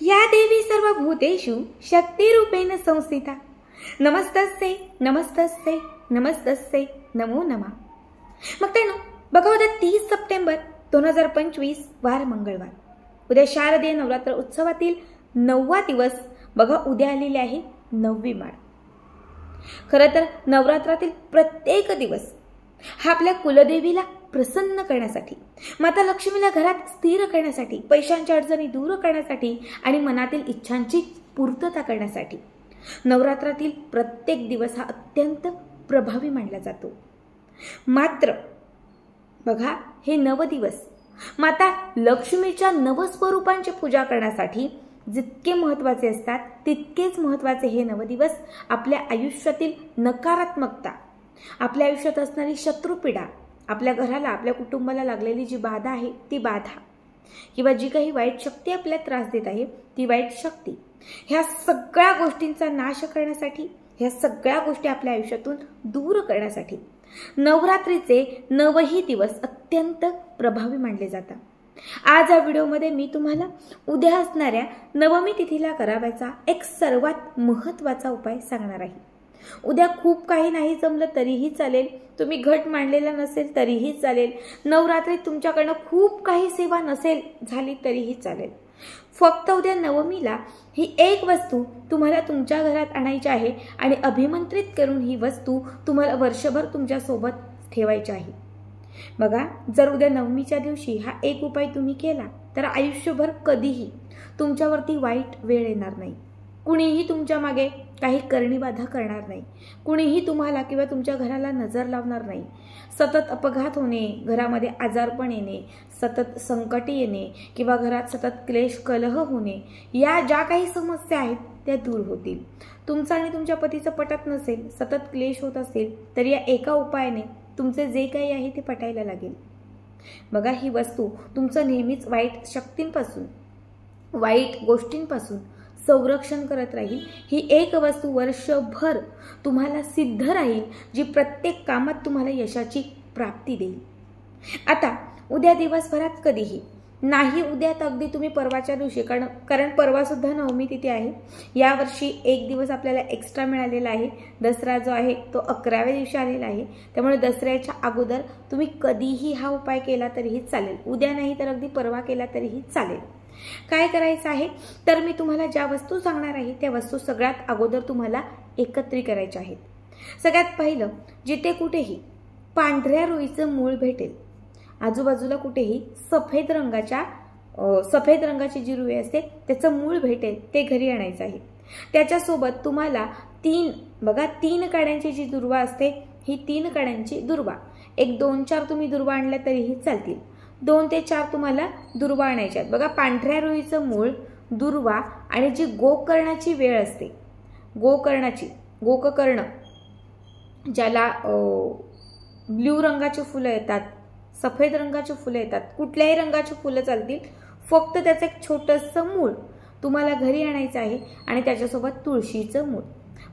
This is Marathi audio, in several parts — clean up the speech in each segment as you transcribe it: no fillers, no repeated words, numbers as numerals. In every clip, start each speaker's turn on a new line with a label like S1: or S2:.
S1: या देवी सर्वभूतेषु शक्तिरूपेण संस्थिता। नमस्तस्यै नमस्तस्यै नमस्तस्यै नमो नमः। मग त्यानं बघा, उद्या 30 सप्टेंबर 2025 वार मंगळवार, उद्या शारदीय नवरात्र उत्सवातील 9वा दिवस। बघा, उद्या आलेली आहे 9वी माळ। खरं तर नवरात्रातील प्रत्येक दिवस हा आपल्या कुलदेवीला प्रसन्न करण्यासाठी, माता लक्ष्मीला घरात स्थिर करण्यासाठी, पैशांच्या अडचणी दूर करण्यासाठी आणि मनातील इच्छांची पूर्तता करण्यासाठी नवरात्रातील प्रत्येक दिवस हा अत्यंत प्रभावी मानला जातो। मात्र बघा, हे 9 दिवस माता लक्ष्मीच्या नवस्वरूपांची पूजा करण्यासाठी जितके महत्त्वाचे असतात, तितकेच महत्त्वाचे हे 9 दिवस आपल्या आयुष्यातील नकारात्मकता, आपल्या आयुष्यात असणारी शत्रुपीडा, आपल्या घराला, आपल्या कुटुंबाला लागलेली जी बाधा आहे ती बाधा, किंवा जी काही वाईट शक्ती आपल्याला त्रास देत आहे ती वाईट शक्ती, ह्या सगळ्या गोष्टींचा नाश करण्यासाठी, ह्या सगळ्या गोष्टी आपल्या आयुष्यातून दूर करण्यासाठी नवरात्रीचे 9ही दिवस अत्यंत प्रभावी मानले जातात। आज या व्हिडिओमध्ये मी तुम्हाला उद्या असणाऱ्या नवमी तिथीला करावायचा एक सर्वात महत्त्वाचा उपाय सांगणार आहे। उद्या खूप काही नाही जमलं तरीही चालेल, तुम्ही घट मांडलेला नसेल तरीही चालेल, नवरात्रीत तुमच्याकडनं खूप काही सेवा नसेल झाली तरीही चालेल। फक्त उद्या नवमीला ही एक वस्तू तुम्हाला तुमच्या घरात आणायची आहे आणि अभिमंत्रित करून ही वस्तू तुम्हाला वर्षभर तुमच्या सोबत ठेवायची आहे। बघा, जर उद्या नवमीच्या दिवशी हा एक उपाय तुम्ही केला तर आयुष्यभर कधीही तुमच्यावरती वाईट वेळ येणार नाही, कुणीही तुमच्या मागे काही करणी बाधा करणार नाही, कुणीही तुम्हाला किंवा तुमच्या घराला नजर लावणार नाही। सतत अपघात होणे, घरामध्ये आजारपण येणे, सतत संकटे येणे किंवा घरात सतत क्लेश कलह होणे, या ज्या काही समस्या आहेत त्या दूर होतील। तुमचं आणि तुमच्या पतीचं पटत नसेल, सतत क्लेश होत असेल तर या एका उपायाने तुमचे जे काही आहे ते पटायला लागेल। बघा, ही वस्तू तुमचं नेहमीच वाईट शक्तींपासून, वाईट गोष्टींपासून संरक्षण करत राहील। ही एक वस्तू वर्षभर तुम्हाला सिद्ध राहील, जी प्रत्येक कामात तुम्हाला यशाची प्राप्ती देईल। आता उद्या दिवसभरात कधीही नाही, उद्या तर अगदी तुम्ही परवाच्या दिवशी, कारण परवा सुद्धा नवमी तिथी आहे। यावर्षी एक दिवस आपल्याला एक्स्ट्रा मिळालेला आहे, दसरा जो आहे तो 11व्या दिवशी आलेला आहे, त्यामुळे दसऱ्याच्या अगोदर तुम्ही कधीही हा उपाय केला तरीही चालेल, उद्या नाही तर अगदी परवा केला तरीही चालेल। काय करायचं आहे तर मी तुम्हाला ज्या वस्तू सांगणार आहे त्या वस्तू सगळ्यात अगोदर तुम्हाला एकत्रित करायच्या आहेत। सगळ्यात पहिलं, जिथे कुठेही पांढऱ्या रुईचं मूळ भेटेल, आजूबाजूला कुठेही सफेद रंगाची जी रुई असते त्याचं मूळ भेटेल ते घरी आणायचं आहे। त्याच्यासोबत तुम्हाला 3 काड्यांची जी दुर्वा असते, ही 3 काड्यांची दुर्वा, एक 2-4 तुम्ही दुर्वा आणल्या तरीही चालतील, 2 ते 4 तुम्हाला दुर्वा आणायच्या आहेत। बघा, पांढऱ्या रुईचं मूळ, दुर्वा आणि जी गोकर्णाची वेळ असते, गोकर्ण, ज्याला ब्ल्यू रंगाची फुलं येतात, सफेद रंगाची फुलं येतात, कुठल्याही रंगाची फुलं चालतील, फक्त त्याचं एक छोटंसं मूळ तुम्हाला घरी आणायचं आहे आणि त्याच्यासोबत तुळशीचं मूळ।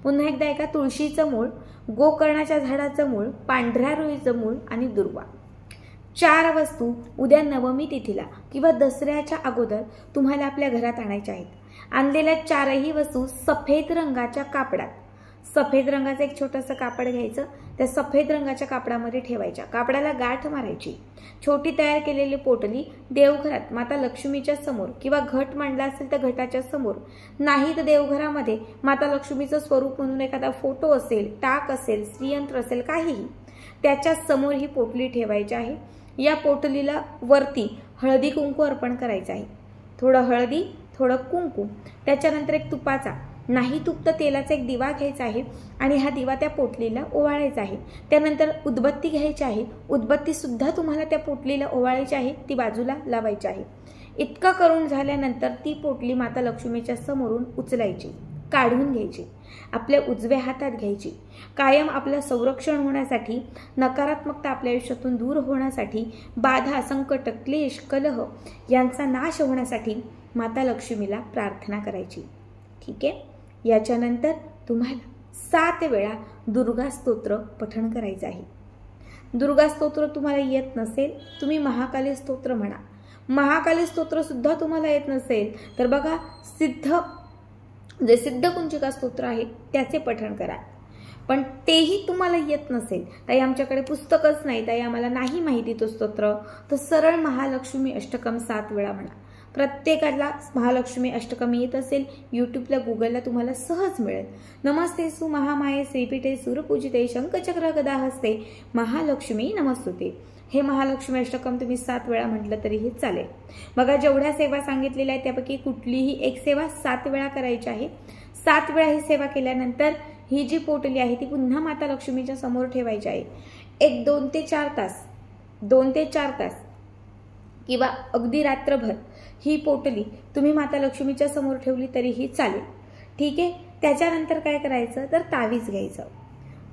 S1: पुन्हा एकदा ऐका, तुळशीचं मूळ, गोकर्णाच्या झाडाचं मूळ, पांढऱ्या रुईचं मूळ आणि दुर्वा, 4 वस्तू उद्या नवमी तिथीला किंवा दसऱ्याच्या अगोदर तुम्हाला आपल्या घरात आणायच्या आहेत। आणलेल्या 4ही वस्तू सफेद रंगाच्या कापडात, सफेद रंगाचं एक छोटंसं कापड घ्यायचं, त्या सफेद रंगाच्या कापडामध्ये ठेवायच्या, कापडाला गाठ मारायची, छोटी तयार केलेली पोटली देवघरात माता लक्ष्मीच्या समोर किंवा घट मांडला असेल तर घटाच्या समोर, नाही तर देवघरामध्ये माता लक्ष्मीचं स्वरूप म्हणून एखादा फोटो असेल, टाक असेल, श्रीयंत्र असेल, काहीही, त्याच्या समोर ही पोटली ठेवायची आहे। या पोटलीला वरती हळदी कुंकू अर्पण करायचं आहे, थोडं हळदी, थोडं कुंकू, त्याच्यानंतर एक तुपाचा, नाही तूप तर तेलाचा एक दिवा घ्यायचा आहे आणि हा दिवा त्या पोटलीला ओवाळायचा आहे। त्यानंतर उदबत्ती घ्यायची आहे, उदबत्ती सुद्धा तुम्हाला त्या पोटलीला ओवाळायची आहे, ती बाजूला लावायची आहे। इतकं करून झाल्यानंतर ती पोटली माता लक्ष्मीच्या समोरून उचलायची, काढून घ्यायची, आपल्या उजव्या हातात घ्यायची। कायम आपलं संरक्षण होण्यासाठी, नकारात्मकता आपल्या आयुष्यातून दूर होण्यासाठी, बाधा, संकट, क्लेश, कलह यांचा नाश होण्यासाठी माता लक्ष्मीला प्रार्थना करायची। ठीक आहे, याच्यानंतर तुम्हाला 7 वेळा दुर्गा स्तोत्र पठण करायचं आहे। दुर्गा स्तोत्र तुम्हाला येत नसेल, तुम्ही महाकाली स्तोत्र म्हणा, महाकाली स्तोत्र सुद्धा तुम्हाला येत नसेल तर बघा जे सिद्ध कुंजिका स्तोत्र आहे त्याचे पठण करा. पण तेही तुम्हाला येत नसेल, ताई आमच्याकडे पुस्तकच नाही, ताई आम्हाला नाही माहिती तो स्तोत्र, तर सरळ महालक्ष्मी अष्टकम 7 वेळा म्हणा. प्रत्येकाला महालक्ष्मी अष्टकम येत असेल, यूट्यूबला गुगलला तुम्हाला सहज मिळेल. नमस्ते सु महामाये श्रीपीठे सुरपूजिते शंखचक्र गदा हस्ते महालक्ष्मी नमस्तुते. हे महालक्ष्मी अष्टकम तुम्ही 7 वेळा म्हटलं तरीही चालेल. बघा जेवढ्या सेवा सांगितलेल्या आहेत त्यापैकी कुठलीही एक सेवा 7 वेळा करायची आहे. 7 वेळा ही सेवा केल्यानंतर ही जी पोटली आहे ती पुन्हा माता लक्ष्मीच्या समोर ठेवायची आहे. एक 2 ते 4 तास किंवा अगदी रात्रभर ही पोटली तुम्ही माता लक्ष्मीच्या समोर ठेवली तरीही चालेल. ठीक आहे. त्याच्यानंतर काय करायचं तर तावीज घ्यायचं.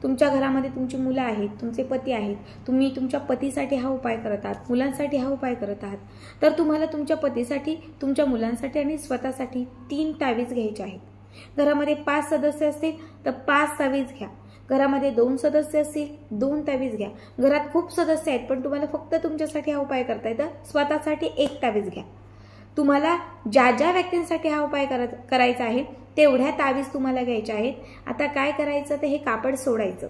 S1: तुमच्या घरामध्ये तुमची मुलं आहेत, तुमचे पती आहेत, तुम्ही तुमच्या पतीसाठी हा उपाय करत आहात, मुलांसाठी हा उपाय करत आहात, तर तुम्हाला तुमच्या पतीसाठी, तुमच्या मुलांसाठी आणि स्वतःसाठी 3 तावीज घ्यायचे आहेत. घरामध्ये 5 सदस्य असतील तर 5 तावीज घ्या. घरामध्ये 2 सदस्य असतील 2 तावीज घ्या. घरात खूप सदस्य आहेत पण तुम्हाला फक्त तुमच्यासाठी हा उपाय करता येतं, स्वतःसाठी 1 तावीज घ्या. तुम्हाला ज्या ज्या व्यक्तींसाठी हा उपाय करायचा आहे तेवढ्या तावीज तुम्हाला घ्यायच्या आहेत. आता काय करायचं तर हे कापड सोडायचं,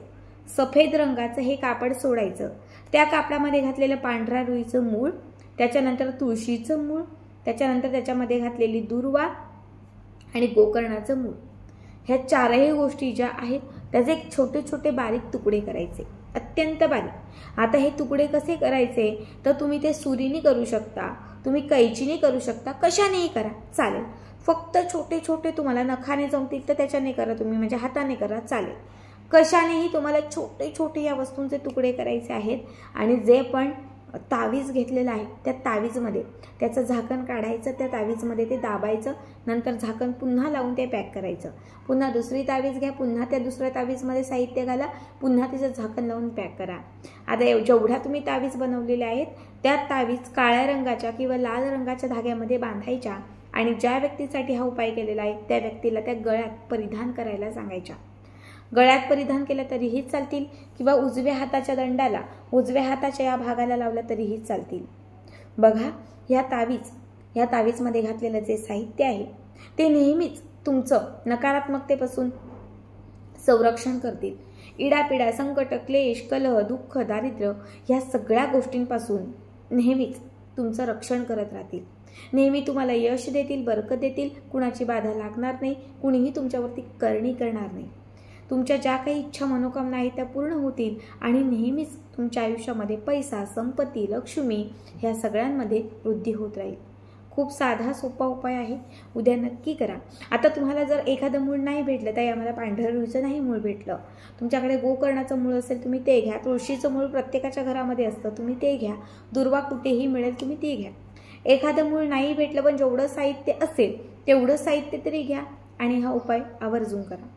S1: सफेद रंगाचं हे कापड सोडायचं. त्या कापडामध्ये घातलेलं पांढऱ्या रुईचं मूळ, त्याच्यानंतर तुळशीचं मूळ, त्याच्यानंतर त्याच्यामध्ये घातलेली दुर्वा आणि गोकर्णाचं मूळ, ह्या 4ही गोष्टी ज्या आहेत त्याचे एक छोटे छोटे बारीक तुकडे करायचे, अत्यंत बारीक. आता हे तुकडे कसे करायचे तर तुम्ही ते सुरीने करू शकता, तुम्ही कैचीने करू शकता, कशानेही करा चालेल. फक्त छोटे छोटे तुम्हाला नखाने जमतील तर त्याच्याने करा तुम्ही, म्हणजे हाताने करा चालेल. कशानेही तुम्हाला छोटे छोटे या वस्तूंचे तुकडे करायचे आहेत. आणि जे पण तावीज घेतलेलं आहे त्या तावीजमध्ये त्याचं झाकण काढायचं, त्या तावीजमध्ये ते दाबायचं, नंतर झाकण पुन्हा लावून ते पॅक करायचं. पुन्हा दुसरी तावीज घ्या, पुन्हा त्या दुसऱ्या तावीजमध्ये साहित्य घाला, पुन्हा तिचं झाकण लावून पॅक करा. आता जेवढ्या तुम्ही तावीज बनवलेल्या आहेत त्या तावीज काळ्या रंगाच्या किंवा लाल रंगाच्या धाग्यामध्ये बांधायच्या आणि ज्या व्यक्तीसाठी हा उपाय केलेला आहे त्या व्यक्तीला त्या गळ्यात परिधान करायला सांगायच्या. गळ्यात परिधान केलं तरीही चालतील किंवा उजव्या हाताच्या दंडाला, उजव्या हाताच्या या भागाला लावलं तरीही चालतील. बघा या तावीजमध्ये घातलेलं जे साहित्य आहे ते नेहमीच तुमचं नकारात्मकतेपासून संरक्षण करतील. इडापिडा, संकट, क्लेश, कलह, दुःख, दारिद्र्य या सगळ्या गोष्टींपासून नेहमीच तुमचं रक्षण करत राहतील. नेहमी तुम्हाला यश देतील, बरकत देतील, कुणाची बाधा लागणार नाही, कुणीही तुमच्यावरती करणी करणार नाही. तुमच्या ज्या काही इच्छा मनोकामना आहेत त्या पूर्ण होतील आणि नेहमीच तुमच्या आयुष्यामध्ये पैसा, संपत्ती, लक्ष्मी ह्या सगळ्यांमध्ये वृद्धी होत राहील. खूप साधा सोपा उपाय आहे, उद्या नक्की करा. आता तुम्हाला जर एखादं मूळ नाही भेटलं, तर आम्हाला पांढऱ्या रुईचं नाही मूळ भेटलं, तुमच्याकडे गोकर्णाचं मूळ असेल तुम्ही ते घ्या, तुळशीचं मूळ प्रत्येकाच्या घरामध्ये असतं तुम्ही ते घ्या, दुर्वा कुठेही मिळेल तुम्ही ती घ्या. एखादं मूळ नाही भेटलं पण जेवढं साहित्य असेल तेवढं साहित्य तरी घ्या आणि हा उपाय आवर्जून करा.